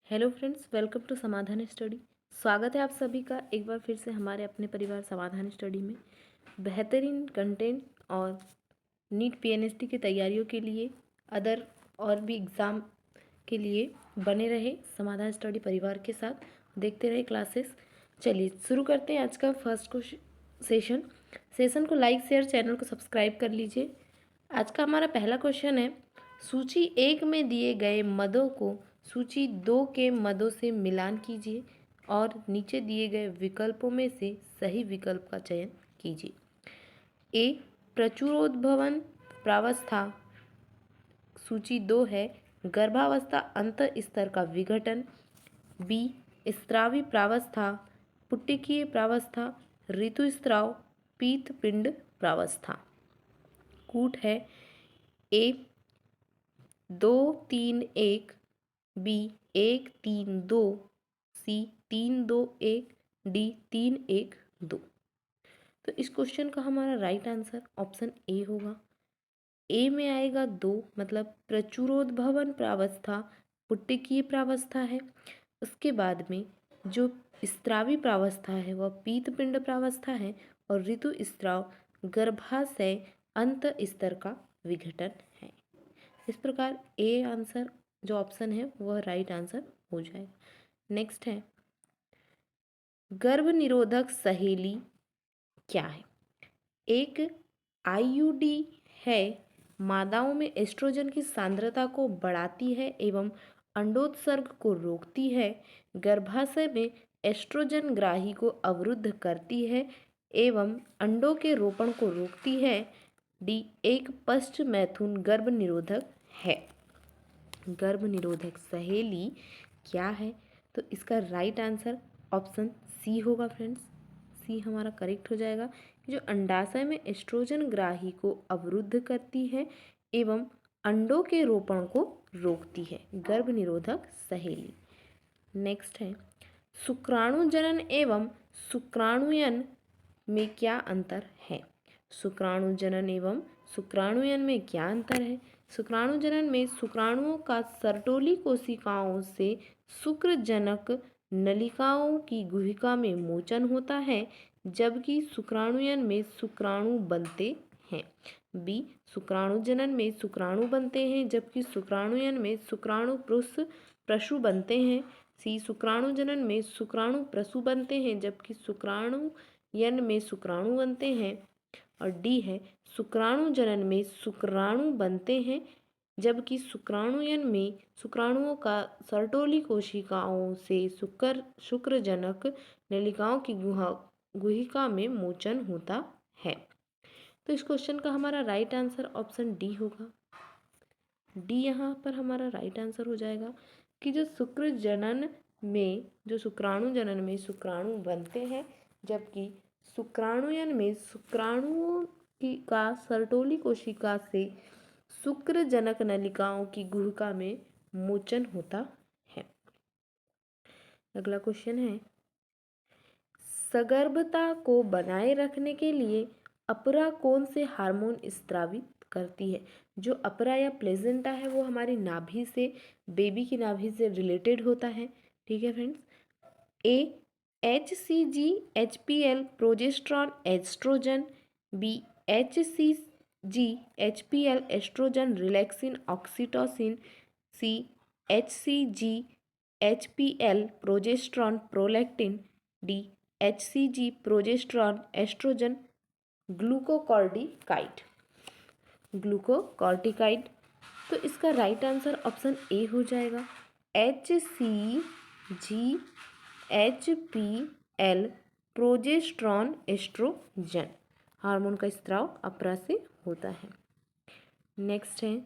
Hello friends, welcome to समाधान study. स्वागत है आप सभी का एक बार फिर से हमारे अपने परिवार समाधान स्टडी में। बेहतरीन कंटेंट और नीट पीएनएसटी की तैयारियों के लिए अदर और भी एग्ज़ाम के लिए बने रहे समाधान स्टडी परिवार के साथ, देखते रहे क्लासेस। चलिए शुरू करते हैं आज का फर्स्ट सेशन को लाइक शेयर चैनल को सब्सक्राइब कर लीजिए। आज का हमारा पहला क्वेश्चन है, सूची 1 में दिए गए मदों को सूची 2 के मदों से मिलान कीजिए और नीचे दिए गए विकल्पों में से सही विकल्प का चयन कीजिए। ए प्रचुरोद्भवन प्रावस्था सूची 2 है गर्भावस्था अंत स्तर का विघटन। बी स्त्रावी प्रावस्था पुट्टिकीय प्रावस्था ऋतुस्राव पीतपिंड प्रावस्था। कूट है ए 2-3-1, बी 1-3-2, सी 3-2-1, डी 3-1-2। तो इस क्वेश्चन का हमारा राइट आंसर ऑप्शन ए होगा। ए में आएगा 2, मतलब प्रचुरोद्भवन प्रावस्था पुट्टिकीय प्रावस्था है। उसके बाद में जो स्त्रावी प्रावस्था है वह पीतपिंड प्रावस्था है और ऋतुस्राव गर्भाशय अंत स्तर का विघटन है। इस प्रकार ए आंसर जो ऑप्शन है वह राइट आंसर हो जाएगा। नेक्स्ट है, गर्भ निरोधक सहेली क्या है? एक आईयूडी है, मादाओं में एस्ट्रोजन की सांद्रता को बढ़ाती है एवं अंडोत्सर्ग को रोकती है। गर्भाशय में एस्ट्रोजन ग्राही को अवरुद्ध करती है एवं अंडों के रोपण को रोकती है। डी एक पश्च मैथुन गर्भ निरोधक है। गर्भ निरोधक सहेली क्या है? तो इसका राइट आंसर ऑप्शन सी होगा फ्रेंड्स। सी हमारा करेक्ट हो जाएगा। जो अंडाशय में एस्ट्रोजन ग्राही को अवरुद्ध करती है एवं अंडों के रोपण को रोकती है, गर्भ निरोधक सहेली। नेक्स्ट है, शुक्राणु जनन एवं शुक्राणुयन में क्या अंतर है? शुक्राणु जनन एवं शुक्राणुयन में क्या अंतर है? शुक्राणु जनन में शुक्राणुओं का सर्टोली कोशिकाओं से शुक्रजनक नलिकाओं की गुहिका में मोचन होता है, जबकि शुक्राणुयन में शुक्राणु बनते हैं। बी शुक्राणु जनन में शुक्राणु बनते हैं जबकि शुक्राणुयन में शुक्राणु पुरुष प्रसु बनते हैं। सी शुक्राणु जनन में शुक्राणु प्रसु बनते हैं जबकि शुक्राणुयन में शुक्राणु बनते हैं। और डी है शुक्राणु जनन में शुक्राणु बनते हैं जबकि शुक्राणुयन में शुक्राणुओं का सर्टोली कोशिकाओं से शुक्रजनक नलिकाओं की गुहिका में मोचन होता है। तो इस क्वेश्चन का हमारा राइट आंसर ऑप्शन डी होगा। डी यहाँ पर हमारा राइट आंसर हो जाएगा कि जो शुक्राणु जनन में शुक्राणु बनते हैं जबकि शुक्राणुयन में शुक्राणुओं का सर्टोली कोशिका से शुक्रजनक नलिकाओं की गुहिका में मोचन होता है। अगला क्वेश्चन है, सगर्भता को बनाए रखने के लिए अपरा कौन से हार्मोन स्रावित करती है? जो अपरा या प्लेजेंटा है वो हमारी नाभि से, बेबी की नाभि से रिलेटेड होता है। ठीक है friends. A HCG HPL progesterone oestrogen, B HCG HPL oestrogen relaxin oxytocin, C HCG HPL progesterone prolactin, D HCG progesterone oestrogen glucocorticoid. तो इसका राइट आंसर ऑप्शन ए हो जाएगा। HCG HPL progesterone oestrogen hormone का स्त्राव अपरा से होता है। नेक्स्ट है,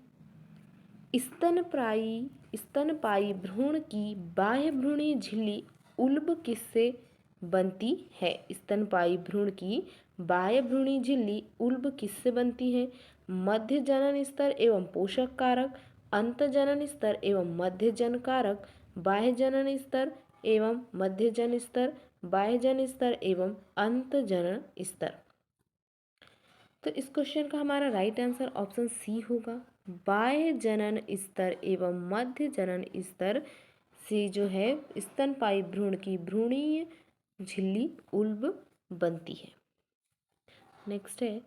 स्तनपायी भ्रूण की बाह्य भ्रूणीय झिल्ली उल्ब किससे बनती है? स्तनपायी भ्रूण की बाह्य भ्रूणीय झिल्ली उल्ब किससे बनती है? मध्य जनन स्तर एवं पोषक कारक, अंत जनन स्तर एवं मध्य जन कारक, बाह्य जनन स्तर एवं मध्य जन स्तर, बाह्य जन स्तर एवं अंत जनन स्तर। तो इस क्वेश्चन का हमारा राइट आंसर ऑप्शन सी होगा। बाह्य जनन स्तर एवं मध्य जनन स्तर से जो है स्तनपायी भ्रूण की भ्रूणीय झिल्ली उल्ब बनती है। नेक्स्ट है,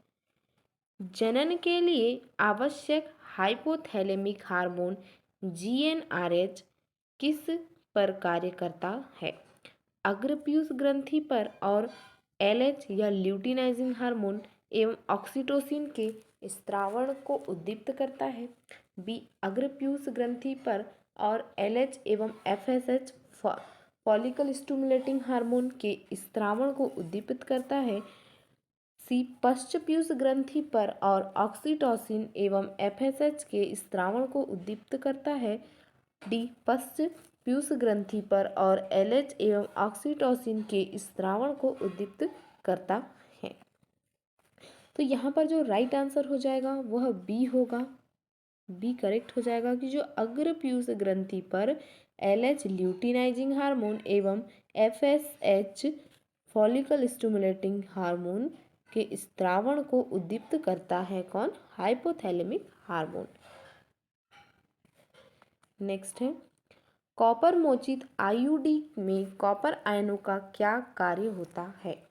जनन के लिए आवश्यक हाइपोथैलेमिक हार्मोन GnRH किस पर कार्य करता है? अग्रपीयूष ग्रंथि पर और LH या ल्यूटिनाइजिंग हार्मोन एवं ऑक्सीटोसिन के स्त्रावण को उद्दीप्त करता है। बी, अग्रपीयूष ग्रंथि पर और LH एवं FSH फॉलिकल स्टिमुलेटिंग हार्मोन के स्त्रावण को उद्दीपित करता है। सी, पश्चपीयूष ग्रंथि पर और ऑक्सीटोसिन एवं FSH के स्त्रावण को उद्दीप्त करता है। डी, पश्चपीयूष ग्रंथि पर और LH एवं ऑक्सीटोसिन के स्त्रावण को उद्दीप्त करता है। तो यहाँ पर जो राइट आंसर हो जाएगा वह बी होगा। बी करेक्ट हो जाएगा कि जो अग्रपीयूष ग्रंथि पर LH ल्यूटिनाइजिंग हार्मोन एवं FSH फॉलिकल स्टिमुलेटिंग हार्मोन के स्त्रावण को उद्दीप्त करता है कौन? Hypothalamic hormone. नेक्स्ट है, कॉपर मोचित आईयूडी में कॉपर आयनों का क्या कार्य होता है?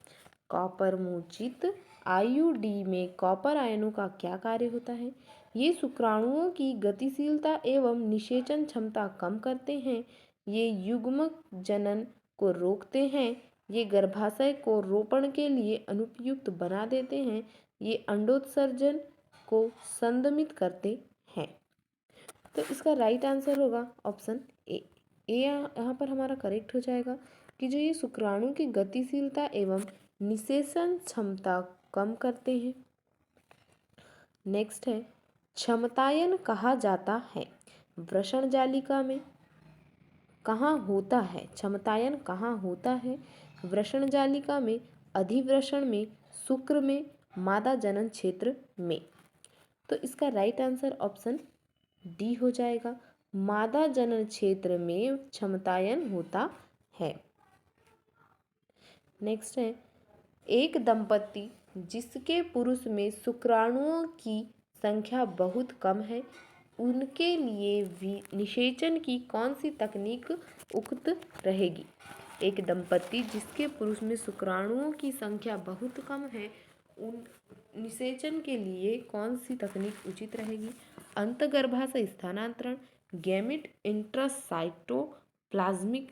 कॉपर मोचित आईयूडी में कॉपर आयनों का क्या कार्य होता है? ये शुक्राणुओं की गतिशीलता एवं निषेचन क्षमता कम करते हैं। ये युग्मक जनन को रोकते हैं। ये गर्भाशय को रोपण के लिए अनुपयुक्त बना देते हैं। ये अंडोत्सर्जन को संदमित करते हैं। तो इसका राइट आंसर होगा ऑप्शन ए। यहाँ पर हमारा करेक्ट हो जाएगा कि जो ये शुक्राणु की गतिशीलता एवं निषेचन क्षमता कम करते हैं। नेक्स्ट है, क्षमतायन कहा जाता है वृषण जालिका में कहाँ होता है? क्षमतायन कहाँ होता है? वृषण जालिका में, अधिवृषण में, शुक्र में, मादा जनन क्षेत्र में। तो इसका राइट आंसर ऑप्शन डी हो जाएगा। मादा जनन क्षेत्र में क्षमतायन होता है। नेक्स्ट है, एक दंपति जिसके पुरुष में शुक्राणुओं की संख्या बहुत कम है, उनके लिए भी निषेचन की कौन सी तकनीक उक्त रहेगी? एक दंपति जिसके पुरुष में शुक्राणुओं की संख्या बहुत कम है, उन निषेचन के लिए कौन सी तकनीक उचित रहेगी? अंतर्गर्भाशय स्थानांतरण, gamete intracytoplasmic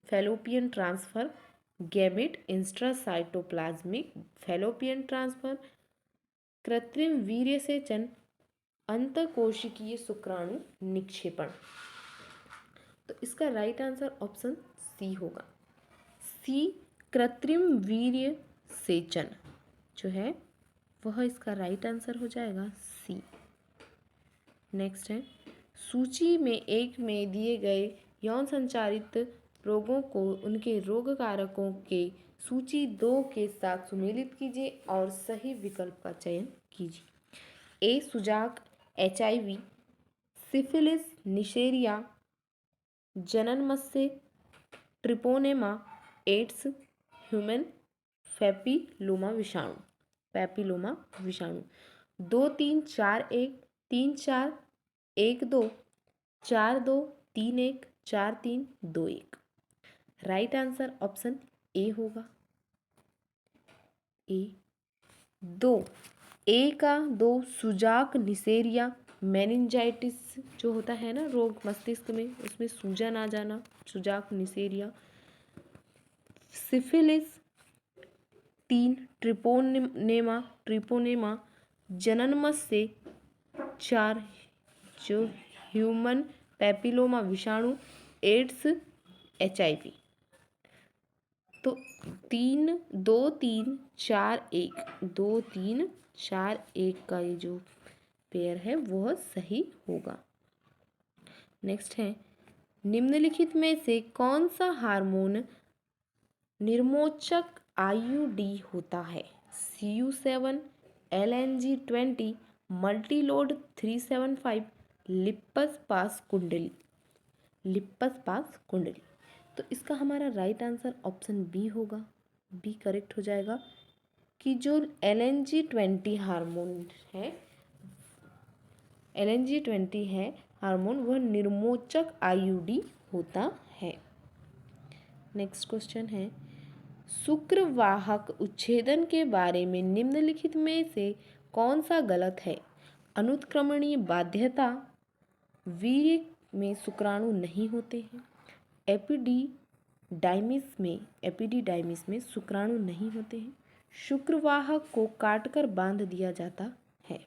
fallopian transfer, gamete intracytoplasmic fallopian transfer, कृत्रिम वीर्य सेचन, अंतःकोशिकीय शुक्राणु निक्षेपण। तो इसका राइट आंसर ऑप्शन सी होगा। सी, कृत्रिम वीर्य सेचन जो है वह इसका राइट आंसर हो जाएगा सी। नेक्स्ट है, सूची में एक में दिए गए यौन संचारित रोगों को उनके रोग कारकों के सूची 2 के साथ सुमेलित कीजिए और सही विकल्प का चयन कीजिए। ए, सुजाक, HIV, सिफिलिस, निशेरिया, जननमस्से, ट्रिपोनेमा, एड्स, ह्यूमन पैपिलोमा विषाणु। 2 3 4 1 3 4 1 2 4 2 3 1 4 3 2 1। राइट आंसर ऑप्शन ए होगा। ए 2, ए का 2 सुजाक, निसेरिया, मेनिंजाइटिस जो होता है ना रोग मस्तिष्क में, उसमें सूजन आ जाना, सुजाक निसेरिया। सिफिलिस 3, ट्रिपोनेमा, जननमस्से 4 जो ह्यूमन पैपिलोमा विषाणु, एड्स, HIV। तो 3 2 3 4 1 2 3 4 1 का ये जो पेयर है वह सही होगा। नेक्स्ट है, निम्नलिखित में से कौन सा हार्मोन निर्मोचक IUD होता है? CU7, LNG20, मल्टीलोड 375, लिप्पस पास कुंडली। तो इसका हमारा राइट आंसर ऑप्शन बी होगा। बी करेक्ट हो जाएगा कि जो LNG20 हार्मोन है, LNG20 है हार्मोन वह निर्मोचक आईयूडी होता है। नेक्स्ट क्वेश्चन है, शुक्रवाहक उच्छेदन के बारे में निम्नलिखित में से कौन सा गलत है? अनुत्क्रमणीय बाध्यता, वीर्य में शुक्राणु नहीं होते हैं, एपिडिडाइमिस में शुक्राणु नहीं होते हैं, शुक्रवाहक को काटकर बांध दिया जाता है।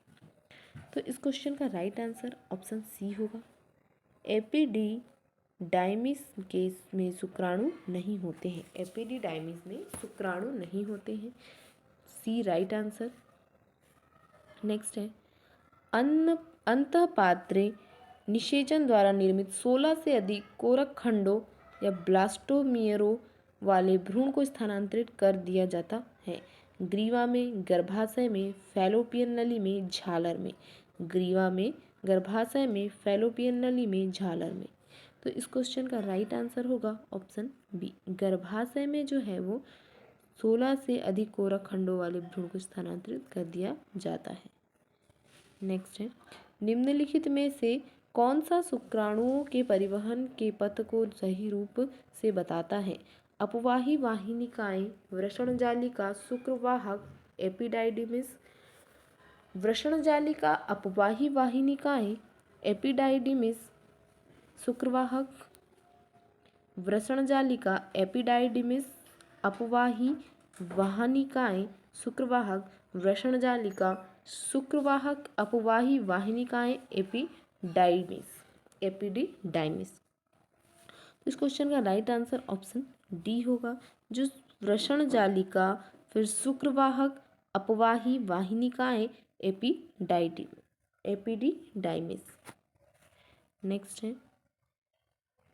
तो इस क्वेश्चन का राइट आंसर ऑप्शन सी होगा। एपिडिडाइमिस में शुक्राणु नहीं होते हैं, एपिडिडाइमिस में शुक्राणु नहीं होते हैं, सी राइट आंसर। नेक्स्ट है, अंतःपात्रे निषेचन द्वारा निर्मित 16 से अधिक कोरक खंडों या ब्लास्टोमियरों वाले भ्रूण को स्थानांतरित कर दिया जाता है। ग्रीवा में, गर्भाशय में, फैलोपियन नली में, झालर में। ग्रीवा में, गर्भाशय में, फैलोपियन नली में, झालर में। तो इस क्वेश्चन का राइट आंसर होगा ऑप्शन बी। गर्भाशय में जो है वो 16 से अधिक कोरक खंडों वाले भ्रूण को स्थानांतरित कर दिया जाता है। नेक्स्ट है, निम्नलिखित में से कौन सा शुक्राणुओं के परिवहन के पथ को सही रूप से बताता है? अपवाही वाहिनिकाएं, वृषणजालिका, शुक्रवाहक, एपिडाइडिमिस। वृषणजालिका, अपवाही वाहिनिकाएं, एपिडाइडिमिस, शुक्रवाहक। वृषणजालिका, एपिडाइडिमिस, अपवाही वाहिनिकाएं, शुक्रवाहक। वृषणजालिका, शुक्रवाहक, अपवाही वाहिनिकाएं, एपिडिडाइमिस। तो इस क्वेश्चन का राइट आंसर ऑप्शन डी होगा, जो वृषणजालिका, फिर शुक्रवाहक, अपवाही वाहिनिकाएं, एपिडिडाइमिस। नेक्स्ट है,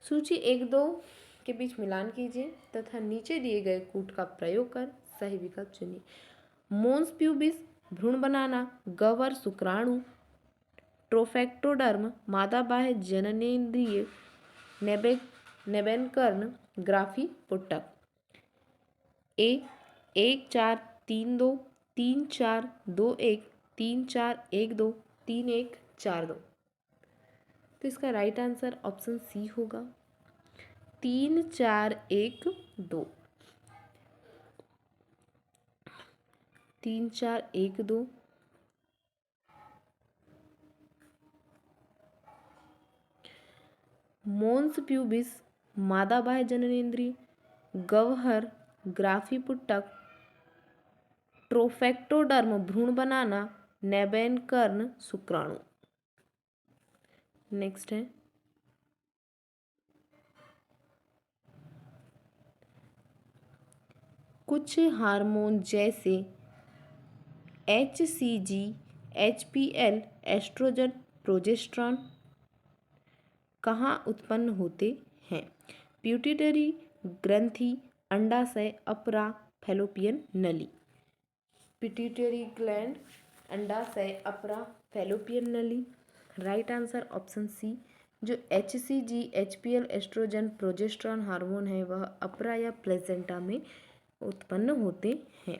सूची 1-2 के बीच मिलान कीजिए तथा नीचे दिए गए कूट का प्रयोग कर सही विकल्प चुनिए। मोन्स प्यूबिस भ्रूण बनाना, गह्वर शुक्राणु, ट्रोफेक्टोडर्म मादा बाह्य जननेंद्रिय, नेबेनकर्न ग्राफी पुट्टक। ए 1-4-3-2, 3-4-2-1, 3-4-1-2, 3-1-4-2। तो इसका राइट आंसर ऑप्शन सी होगा, 3-4-1-2। 3-4-1-2। मोन्स प्यूबिस मादा बाह्य जननेंद्रिय, गह्वर ग्राफी पुट्टक, ट्रोफेक्टोडर्म भ्रूण बनाना, नेबेनकर्न शुक्राणु। नेक्स्ट है, कुछ हार्मोन जैसे HCG, HPL, एस्ट्रोजन, प्रोजेस्टेरॉन कहाँ उत्पन्न होते हैं? पिट्यूटरी ग्रंथि, अंडाशय, अपरा, फैलोपियन नली। पिट्यूटरी ग्लैंड, अंडाशय, अपरा, फैलोपियन नली। राइट आंसर ऑप्शन सी, जो HCG, HPL, oestrogen, progesterone hormone है वह अपरा या प्लेसेंटा में उत्पन्न होते हैं।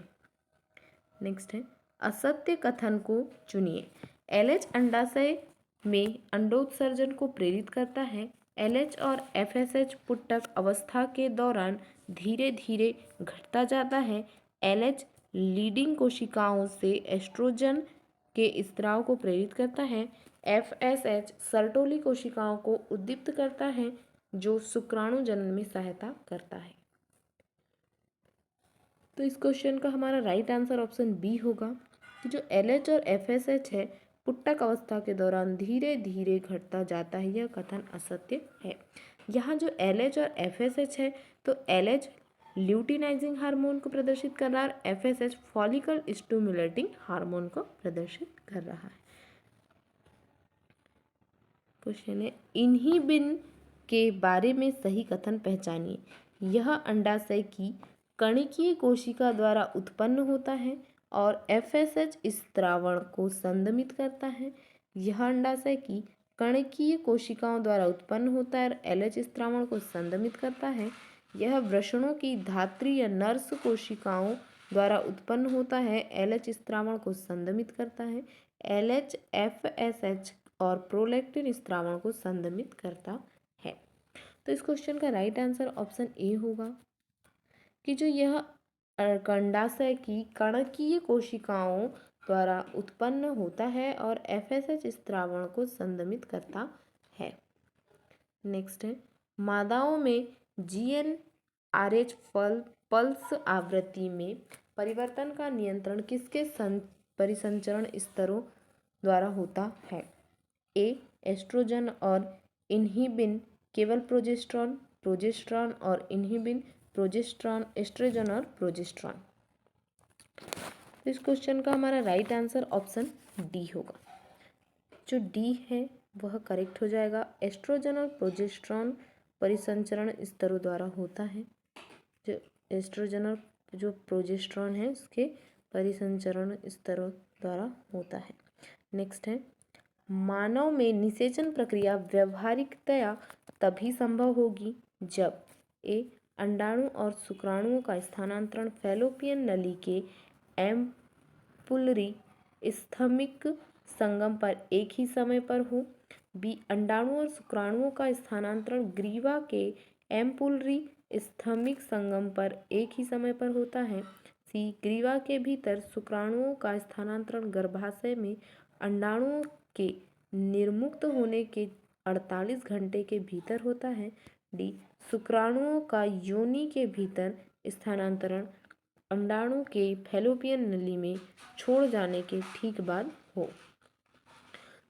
नेक्स्ट है, असत्य कथन को चुनिए। LH अंडाशय में अंडोत्सर्जन को प्रेरित करता है। LH और FSH पुट्टक अवस्था के दौरान धीरे धीरे घटता जाता है। LH लीडिंग कोशिकाओं से एस्ट्रोजन के स्त्राव को प्रेरित करता है। FSH सर्टोली कोशिकाओं को उद्दीप्त करता है, जो शुक्राणु जनन में सहायता करता है। तो इस क्वेश्चन का हमारा राइट आंसर ऑप्शन बी होगा, कि जो LH और FSH है पुट्टक अवस्था के दौरान धीरे धीरे घटता जाता है, यह कथन असत्य है। यहाँ जो LH और FSH है, तो LH ल्यूटिनाइजिंग हार्मोन को प्रदर्शित कर रहा है और FSH फॉलिकल स्टिमुलेटिंग हार्मोन को प्रदर्शित कर रहा है। क्वेश्चन है, इन्हीबिन के बारे में सही कथन पहचानिए। यह अंडाशय की कणिकीय कोशिका द्वारा उत्पन्न होता है और FSH स्त्रावण को संदमित करता है। यह अंडाशय की कणिकीय कोशिकाओं द्वारा उत्पन्न होता है और LH स्त्रावण को संदमित करता है। यह वृषणों की धात्री या नर्स कोशिकाओं द्वारा उत्पन्न होता है, LH स्त्रावण को संदमित करता है। LH FSH और प्रोलैक्टिन स्त्रावण को संदमित करता है। तो इस क्वेश्चन का राइट आंसर ऑप्शन ए होगा कि जो यह अंडाशय की कणकीय कोशिकाओं द्वारा उत्पन्न होता है और एफएसएच स्त्रावण को संदमित करता है। नेक्स्ट है, मादाओं में जीएनआरएच पल्स आवृत्ति में परिवर्तन का नियंत्रण किसके परिसंचरण स्तरों द्वारा होता है? ए एस्ट्रोजन और इन्हिबिन केवल प्रोजेस्ट्रॉन और इन्हिबिन प्रोजेस्ट्रॉन, एस्ट्रोजन और प्रोजेस्ट्रॉन। तो इस क्वेश्चन का हमारा राइट आंसर ऑप्शन डी होगा। जो डी है वह करेक्ट हो जाएगा। एस्ट्रोजन और प्रोजेस्ट्रॉन परिसंचरण स्तरों द्वारा होता है। जो एस्ट्रोजन और जो प्रोजेस्ट्रॉन है उसके परिसंचरण स्तरों द्वारा होता है। नेक्स्ट है, मानव में निषेचन प्रक्रिया व्यवहारिकतया तभी संभव होगी जब ए अंडाणु और शुक्राणुओं का स्थानांतरण फैलोपियन नली के एम्पुलरी स्थमिक संगम पर एक ही समय पर हो। बी अंडाणु और शुक्राणुओं का स्थानांतरण ग्रीवा के एम्पुलरी स्थमिक संगम पर एक ही समय पर होता है। सी ग्रीवा के भीतर शुक्राणुओं का स्थानांतरण गर्भाशय में अंडाणुओं के निर्मुक्त होने के 48 घंटे के भीतर होता है। डी शुक्राणुओं का योनि के भीतर स्थानांतरण अंडाणु के फैलोपियन नली में छोड़ जाने के ठीक बाद हो।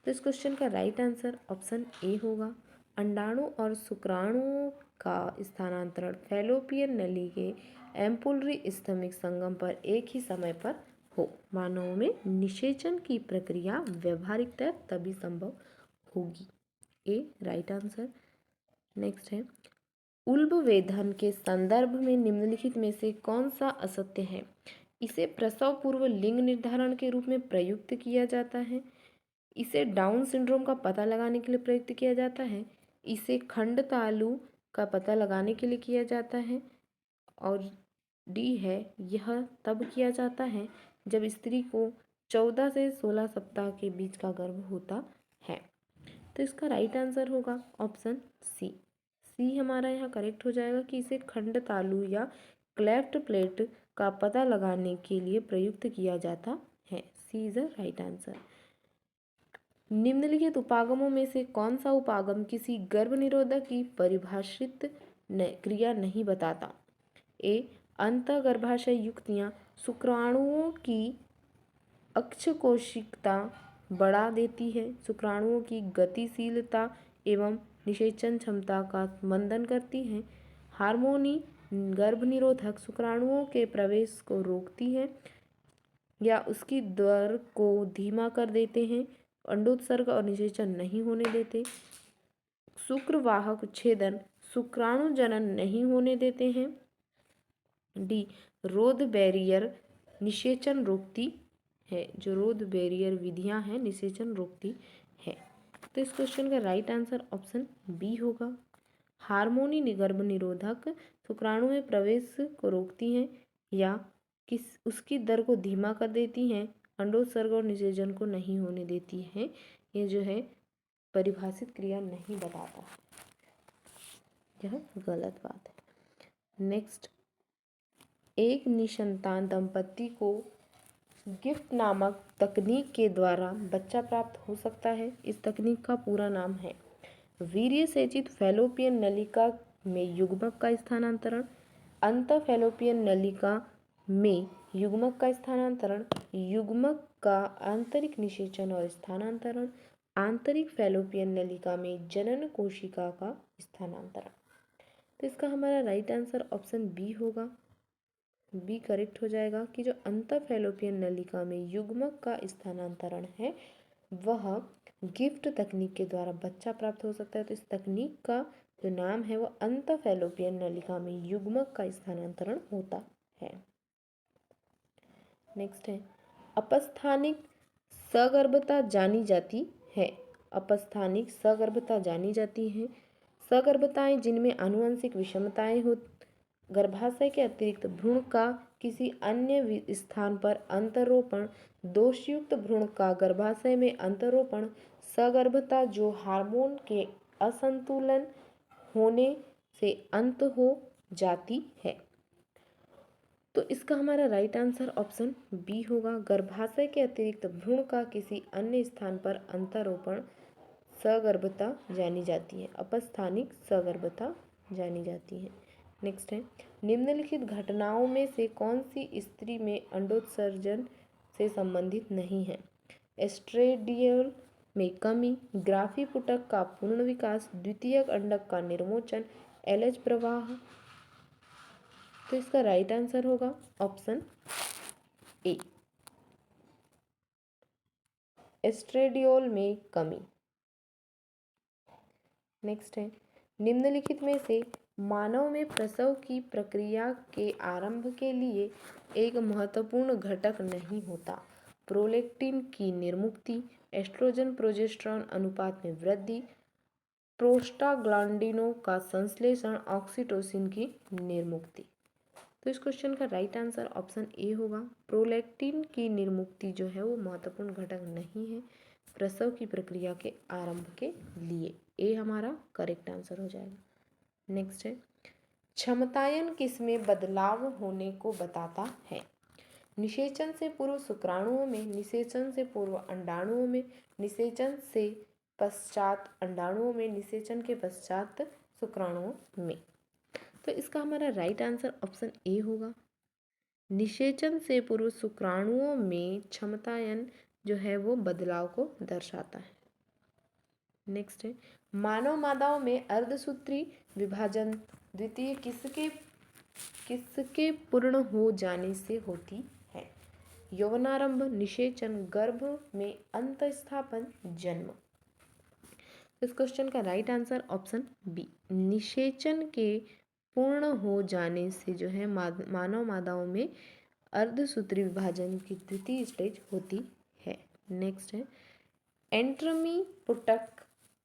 तो इस क्वेश्चन का राइट आंसर ऑप्शन ए होगा। अंडाणु और शुक्राणुओं का स्थानांतरण फैलोपियन नली के एम्पुलरी स्थमिक संगम पर एक ही समय पर हो। मानव में निषेचन की प्रक्रिया व्यवहारिकतः तभी संभव होगी। ए राइट आंसर। नेक्स्ट है, उल्बवेधन के संदर्भ में निम्नलिखित में से कौन सा असत्य है? इसे प्रसव पूर्व लिंग निर्धारण के रूप में प्रयुक्त किया जाता है। इसे डाउन सिंड्रोम का पता लगाने के लिए प्रयुक्त किया जाता है। इसे खंड तालु का पता लगाने के लिए किया जाता है। और डी है, यह तब किया जाता है जब स्त्री को 14 से 16 सप्ताह के बीच का गर्भ होता है। तो इसका राइट आंसर होगा ऑप्शन सी। सी हमारा यहाँ करेक्ट हो जाएगा कि इसे खंड तालु या क्लेफ्ट प्लेट का पता लगाने के लिए प्रयुक्त किया जाता है। सी इज द राइट आंसर। निम्नलिखित उपागमों में से कौन सा उपागम किसी गर्भनिरोधक की परिभाषित क्रिया नहीं बताता? ए अंतःगर्भाशय युक्तियाँ शुक्राणुओं की अक्षकोशिकता बढ़ा देती है। शुक्राणुओं की गतिशीलता एवं निषेचन क्षमता का मंदन करती हैं। हार्मोनी गर्भनिरोधक शुक्राणुओं के प्रवेश को रोकती है या उसकी दर को धीमा कर देते हैं। अंडोत्सर्ग और निषेचन नहीं होने देते। शुक्रवाहक छेदन शुक्राणु जनन नहीं होने देते हैं। डी रोध बैरियर निषेचन रोकती है। जो रोध बैरियर विधियां हैं निषेचन रोकती है। तो इस क्वेश्चन का राइट आंसर ऑप्शन बी होगा। हार्मोनी गर्भ निरोधक शुक्राणु में प्रवेश को रोकती हैं या उसकी दर को धीमा कर देती हैं। अंडोत्सर्ग और निषेचन को नहीं होने देती है। ये जो है परिभाषित क्रिया नहीं बताता, यह गलत बात है। नेक्स्ट, एक निसंतान दंपति को गिफ्ट नामक तकनीक के द्वारा बच्चा प्राप्त हो सकता है। इस तकनीक का पूरा नाम है वीर्य सेचित फैलोपियन नलिका में युग्मक का स्थानांतरण, अंतः फैलोपियन नलिका में युग्मक का स्थानांतरण, युग्मक का आंतरिक निषेचन और स्थानांतरण, आंतरिक फैलोपियन नलिका में जनन कोशिका का स्थानांतरण। तो इसका हमारा राइट आंसर ऑप्शन बी होगा। बी करेक्ट हो जाएगा कि जो अंतः फैलोपियन नलिका में युग्मक का स्थानांतरण है वह गिफ्ट तकनीक के द्वारा बच्चा प्राप्त हो सकता है। तो इस तकनीक का जो नाम है वो अंतः फैलोपियन नलिका में युग्मक का स्थानांतरण होता है। नेक्स्ट है, अपस्थानिक सगर्भता जानी जाती है। अपस्थानिक सगर्भता जानी जाती है सगर्भताएं जिनमें आनुवंशिक विषमताएं हो, गर्भाशय के अतिरिक्त भ्रूण का किसी अन्य स्थान पर अंतरोपण, दोषयुक्त भ्रूण का गर्भाशय में अंतरोपण, सगर्भता जो हार्मोन के असंतुलन होने से अंत हो जाती है। तो इसका हमारा राइट आंसर ऑप्शन बी होगा। गर्भाशय के अतिरिक्त भ्रूण का किसी अन्य स्थान पर अंतरोपण सगर्भता जानी जाती है, अपस्थानिक सगर्भता जानी जाती है। नेक्स्ट है, निम्नलिखित घटनाओं में से कौन सी स्त्री में अंडोत्सर्जन से संबंधित नहीं है? एस्ट्रेडियल में कमी, ग्राफी पुटक का पूर्ण विकास, द्वितीयक अंडक का निर्मोचन, एलएच प्रवाह। तो इसका राइट आंसर होगा ऑप्शन ए, एस्ट्रेडियोल में कमी। नेक्स्ट है, निम्नलिखित में से मानव में प्रसव की प्रक्रिया के आरंभ के लिए एक महत्वपूर्ण घटक नहीं होता? प्रोलैक्टिन की निर्मुक्ति, एस्ट्रोजन प्रोजेस्टेरॉन अनुपात में वृद्धि, प्रोस्टाग्लैंडिनों का संश्लेषण, ऑक्सीटोसिन की निर्मुक्ति। तो इस क्वेश्चन का राइट आंसर ऑप्शन ए होगा। प्रोलैक्टिन की निर्मुक्ति जो है वो महत्वपूर्ण घटक नहीं है प्रसव की प्रक्रिया के आरंभ के लिए। ए हमारा करेक्ट आंसर हो जाएगा। नेक्स्ट है, क्षमतायन किसमें बदलाव होने को बताता है? निषेचन से पूर्व शुक्राणुओं में, निषेचन से पूर्व अंडाणुओं में, निषेचन से पश्चात अंडाणुओं में, निषेचन के पश्चात शुक्राणुओं में। तो इसका हमारा राइट आंसर ऑप्शन ए होगा। निषेचन से पूर्व शुक्राणुओं में क्षमतायन जो है वो बदलाव को दर्शाता है। नेक्स्ट है, मानव मादाओं में अर्धसूत्री विभाजन द्वितीय किसके पूर्ण हो जाने से होती है? यौवनारंभ, निषेचन, गर्भ में अंतःस्थापन, जन्म। इस क्वेश्चन का राइट आंसर ऑप्शन बी, निषेचन के पूर्ण हो जाने से जो है मानव मादाओं में अर्धसूत्री विभाजन की द्वितीय स्टेज होती है। नेक्स्ट है, एंट्रमी पुटक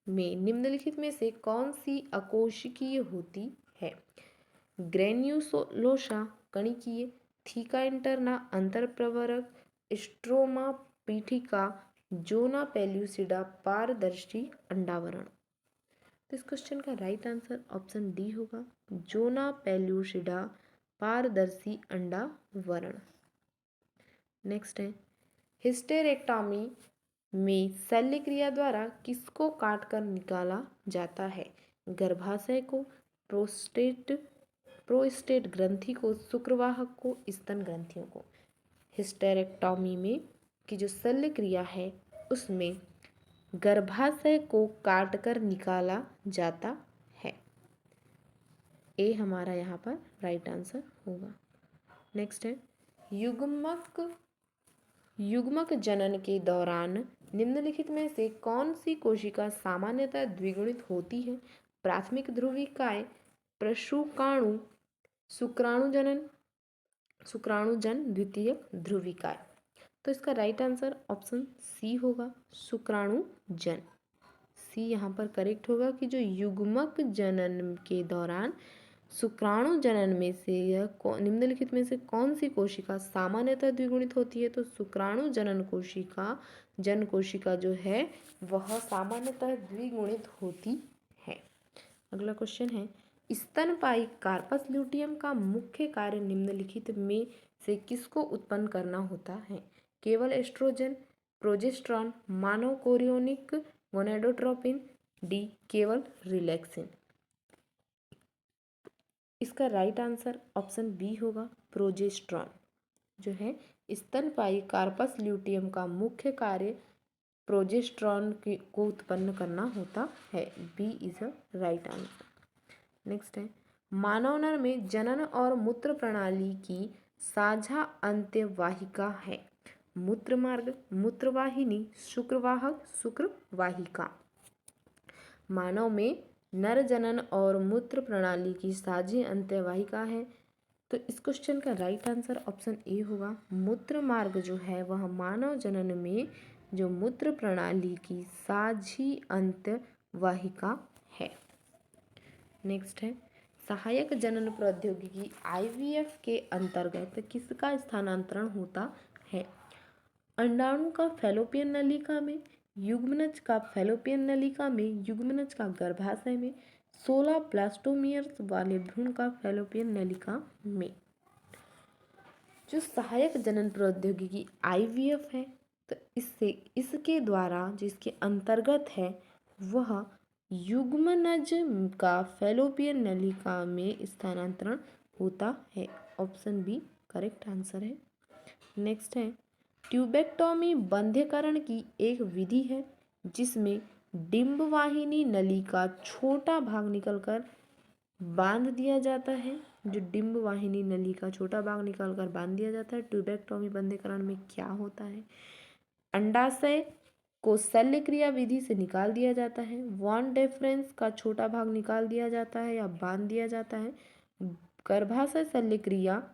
में निम्नलिखित में से कौन सी अकोशिकीय होती है? ग्रेन्युलोसा कणिकीय, थीका इंटरना अंतरप्रवरक, स्ट्रोमा पीठिका, जोना पेल्यूसिडा पारदर्शी अंडावरण। तो इस क्वेश्चन का राइट आंसर ऑप्शन डी होगा, जोना पेल्यूसिडा पारदर्शी अंडावरण। नेक्स्ट है, हिस्टेरेक्टोमी में शल्य क्रिया द्वारा किसको काटकर निकाला जाता है? गर्भाशय को, प्रोस्टेट ग्रंथि को, शुक्रवाहक को, स्तन ग्रंथियों को। हिस्टेरेक्टोमी में की जो शल्य क्रिया है उसमें गर्भाशय को काटकर निकाला जाता है। ए हमारा यहाँ पर राइट आंसर होगा। नेक्स्ट है, युग्मक जनन के दौरान निम्नलिखित में से कौन सी कोशिका सामान्यतः द्विगुणित होती है? प्राथमिक ध्रुविकाएं, प्रसूकाणु, शुक्राणुजन, द्वितीय ध्रुविकाएं। तो इसका राइट आंसर ऑप्शन सी होगा, शुक्राणुजन। सी यहाँ पर करेक्ट होगा कि जो युग्मक जनन के दौरान शुक्राणु जनन में से यह निम्नलिखित में से कौन सी कोशिका सामान्यतः द्विगुणित होती है? तो शुक्राणु जनन कोशिका जो है वह सामान्यतः द्विगुणित होती है। अगला क्वेश्चन है, स्तनपायी कार्पस ल्यूटियम का मुख्य कार्य निम्नलिखित में से किसको उत्पन्न करना होता है? केवल एस्ट्रोजन, प्रोजेस्टेरॉन, मानव कोरियोनिक गोनेडोट्रोपिन, डी केवल रिलैक्सिन। इसका राइट आंसर ऑप्शन बी होगा, प्रोजेस्टेरॉन। जो है स्तनपायी कार्पस ल्यूटियम का मुख्य कार्य प्रोजेस्टेरॉन को उत्पन्न करना होता है। B is a right answer. Next है, मानव नर में जनन और मूत्र प्रणाली की साझा अंत्यवाहिका है? मूत्र मार्ग, मूत्रवाहिनी, शुक्रवाहक, शुक्रवाहिका। मानव में नर जनन और मूत्र प्रणाली की साझी अंत्यवाहिका है। तो इस क्वेश्चन का राइट आंसर ऑप्शन ए होगा, मूत्र मार्ग जो है वह मानव जनन में जो मूत्र प्रणाली की साझी अंत्यवाहिका है। नेक्स्ट है, सहायक जनन प्रौद्योगिकी आईवीएफ के अंतर्गत किसका स्थानांतरण होता है? अंडाणु का फैलोपियन नलिका में, युग्मनज का फैलोपियन नलिका में, युग्मनज का गर्भाशय में, 16 ब्लास्टोमियर्स वाले भ्रूण का फैलोपियन नलिका में। जो सहायक जनन प्रौद्योगिकी IVF है, तो इसके द्वारा जिसके अंतर्गत है वह युग्मनज का फैलोपियन नलिका में स्थानांतरण होता है। ऑप्शन बी करेक्ट आंसर है। नेक्स्ट है ट्यूबेक्टोमी बंध्यकरण की एक विधि है जिसमें डिंबवाहिनी नली का छोटा भाग निकलकर बांध दिया जाता है। जो डिंबवाहिनी नली का छोटा भाग निकालकर बांध दिया जाता है। ट्यूबेक्टोमी बंध्यकरण में क्या होता है? अंडाशय को शल्य क्रिया विधि से निकाल दिया जाता है। वॉन डेफरेंस का छोटा भाग निकाल दिया जाता है या बांध दिया जाता है। गर्भाशय शल्य क्रिया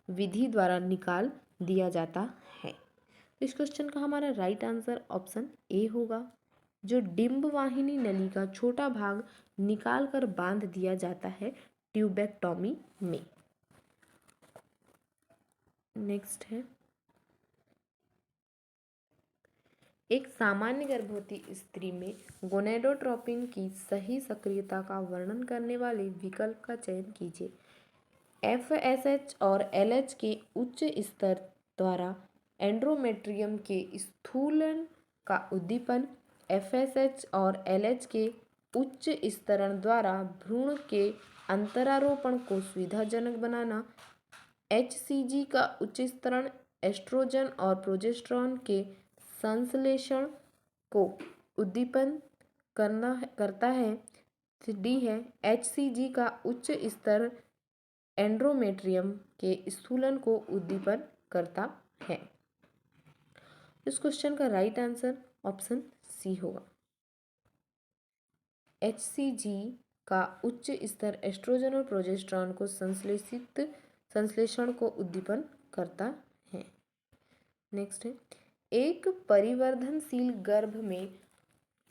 विधि द्वारा निकाल दिया जाता है। इस क्वेश्चन का हमारा राइट आंसर ऑप्शन ए होगा। जो डिंबवाहिनी नली का छोटा भाग निकाल कर बांध दिया जाता है ट्यूबेक्टोमी में। नेक्स्ट है एक सामान्य गर्भवती स्त्री में गोनेडोट्रोपिन की सही सक्रियता का वर्णन करने वाले विकल्प का चयन कीजिए। FSH और LH के उच्च स्तर द्वारा एंड्रोमेट्रियम के स्थूलन का उद्दीपन, FSH और LH के उच्च स्तरण द्वारा भ्रूण के अंतरारोपण को सुविधाजनक बनाना, HCG का उच्च स्तरण एस्ट्रोजन और प्रोजेस्टेरॉन के संश्लेषण को उद्दीपन करता है। डी है HCG का उच्च स्तर एंड्रोमेट्रियम के स्थूलन को उद्दीपन करता है। इस क्वेश्चन का राइट आंसर ऑप्शन सी होगा। HCG का उच्च स्तर एस्ट्रोजन और प्रोजेस्टेरॉन को संश्लेषण को उद्दीपन करता है। नेक्स्ट है एक परिवर्धनशील गर्भ में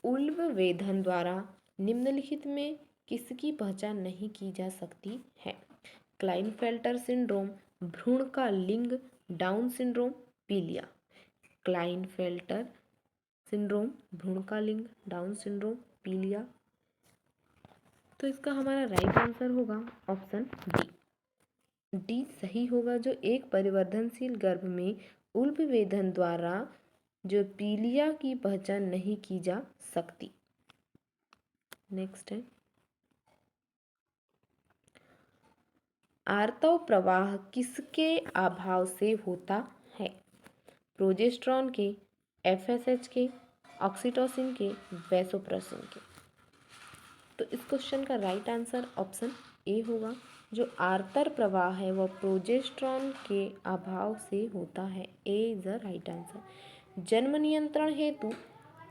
उल्ब वेधन द्वारा निम्नलिखित में किसकी पहचान नहीं की जा सकती है? क्लाइनफेल्टर सिंड्रोम, भ्रूण का लिंग, डाउन सिंड्रोम, पीलिया। क्लाइनफेल्टर सिंड्रोम, भ्रूण का लिंग, डाउन सिंड्रोम, पीलिया। तो इसका हमारा राइट आंसर होगा ऑप्शन डी। डी सही होगा। जो एक परिवर्धनशील गर्भ में उल्ब वेधन द्वारा जो पीलिया की पहचान नहीं की जा सकती। नेक्स्ट है आर्तव प्रवाह किसके अभाव से होता है? प्रोजेस्टेरॉन के, FSH के, ऑक्सीटोसिन के, वैसोप्रेसिन के। तो इस क्वेश्चन का राइट आंसर ऑप्शन ए होगा। जो आर्तर प्रवाह है वह प्रोजेस्टेरॉन के अभाव से होता है। ए इज द राइट आंसर। जन्म नियंत्रण हेतु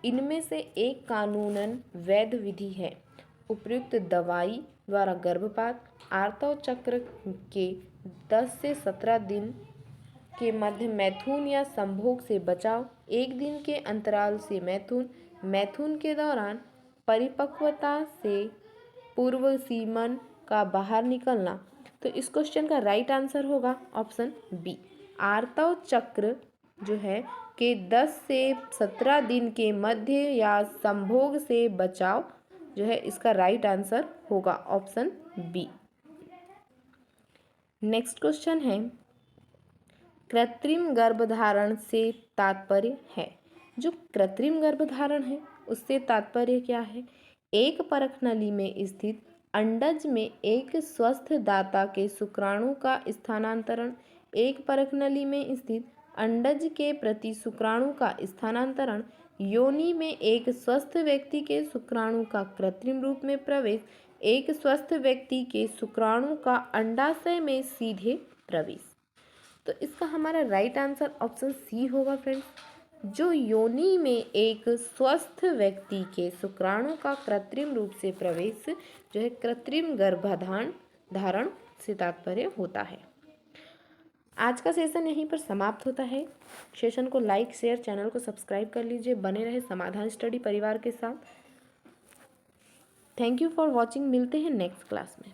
इनमें से एक कानूनन वैध विधि है। उपयुक्त दवाई द्वारा गर्भपात, आर्तव चक्र के 10 से 17 दिन के मध्य मैथुन या संभोग से बचाव, 1 दिन के अंतराल से मैथुन, मैथुन के दौरान परिपक्वता से पूर्व सीमन का बाहर निकलना। तो इस क्वेश्चन का राइट आंसर होगा ऑप्शन बी। आर्तव चक्र जो है के 10 से 17 दिन के मध्य या संभोग से बचाव जो है इसका राइट आंसर होगा ऑप्शन बी। नेक्स्ट क्वेश्चन है कृत्रिम गर्भधारण से तात्पर्य है। जो कृत्रिम गर्भधारण है उससे तात्पर्य क्या है? एक परख नली में स्थित अंडज में एक स्वस्थ दाता के शुक्राणु का स्थानांतरण, एक परख नली में स्थित अंडज के प्रति शुक्राणु का स्थानांतरण, योनि में एक स्वस्थ व्यक्ति के शुक्राणु का कृत्रिम रूप में प्रवेश, एक स्वस्थ व्यक्ति के शुक्राणु का अंडाशय में सीधे प्रवेश। तो इसका हमारा राइट आंसर ऑप्शन सी होगा फ्रेंड्स। जो योनि में एक स्वस्थ व्यक्ति के शुक्राणु का कृत्रिम रूप से प्रवेश जो है कृत्रिम गर्भधारण से तात्पर्य होता है। आज का सेशन यहीं पर समाप्त होता है। सेशन को लाइक शेयर, चैनल को सब्सक्राइब कर लीजिए। बने रहे समाधान स्टडी परिवार के साथ। Thank you for watching. मिलते हैं नेक्स्ट क्लास में।